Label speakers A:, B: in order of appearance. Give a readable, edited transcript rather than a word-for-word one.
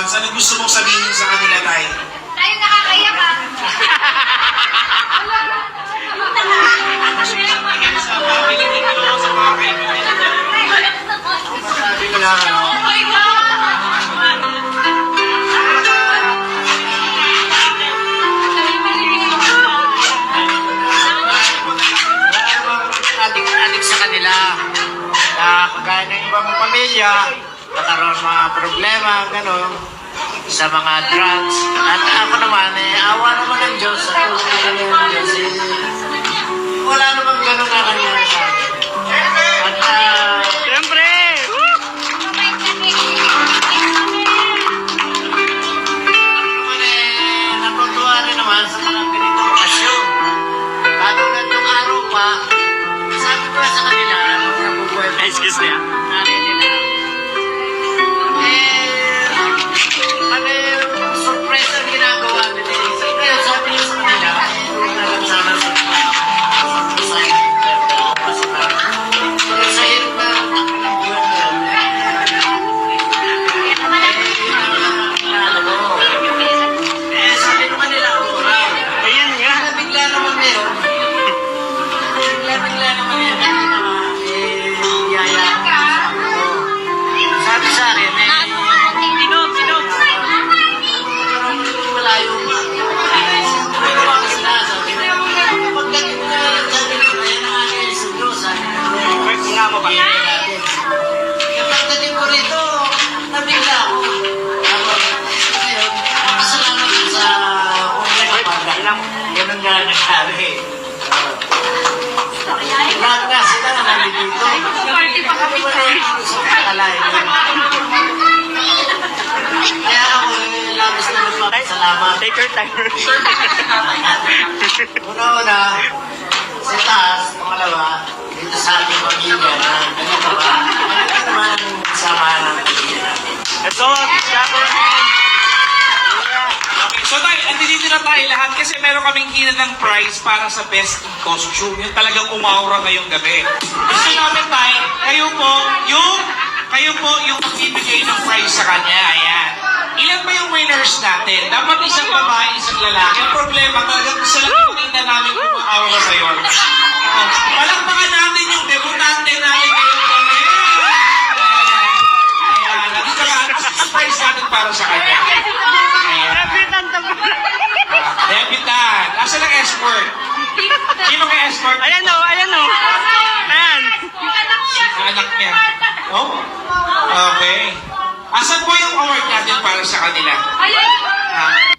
A: congratulations. Ano gusto mong sabihin sa kanila, Tay?
B: Tayo nakakaya ka.
A: Sa family ninyo, sa mga kaibigan ninyo.
C: Sabi ko lang, ano,
B: Oh my God!
C: adik sa kanila. Na kagaya ng ibang pamilya, nakaroon mga problema, gano'n, sa mga drugs. At ako naman, awa naman ng Diyos, at tulungan ng Diyos, wala namang gano'n na nangyari sa akin. At,
D: Siyempre!
C: natutuwa rin naman sa mga ganitong okasyon. Katulad yung araw pa, sabi ko sa kanila, nung nabubuhay pa
D: Excuse me, ah.
C: nanay nila. Surprise ang ginagawa nila. Kaya sabi ko sa kanila, nalang sana sa sa hirap na ang buwan na sabi naman nila,
D: Ayun nga.
C: bigla naman yun. Bigla naman yun. Yaya. Sabi sa akin,
D: Sinog, sinog.
C: malayo pa. Magawa ko sila. Sabi na, pagdating na, sabi ko, ayan na nga kayo sa Diyos. Sabi ko,
D: Pwede nga mo ba?
C: yung pagdating ko rito, nabigla ako. Ngayon, pasalamat ko sa kung nagpapaga. Ganun nga nagsabi. Lahat na sila na nandito.
B: Party pa kami, Tay.
C: Alay. Kaya ako, labis na nagpapasalamat.
D: Take your time.
C: Una-una, sa taas, pangalawa, dito sa ating pamilya na ganito ba? Ano naman ang sama ng pamilya natin?
D: Let's go, Chaperone.
A: Okay, so Tay, andito na tayo lahat kasi meron kaming hinat ng prize para sa best in costume. Yung talagang umaura ngayong gabi. Gusto namin, Tay, kayo po yung magbibigay ng prize sa kanya. Ayan. Ilan ba yung winners natin? Dapat isang babae, isang lalaki. Ang problema, talagang isa lang yung tingnan namin kung umaura ngayon. Palakpakan natin yung debutante natin ngayong gabi. Ayan. Nandito ka, ang prize natin para sa kanya. Ayan.
D: Repetan to.
A: Debutan. Asa ng escort? Sino kay escort?
D: Ayan o, ayan o. Ayan.
A: Anak niya. Oh? Okay. Asan po yung award natin para sa kanila?
B: Ayun!
A: Ha?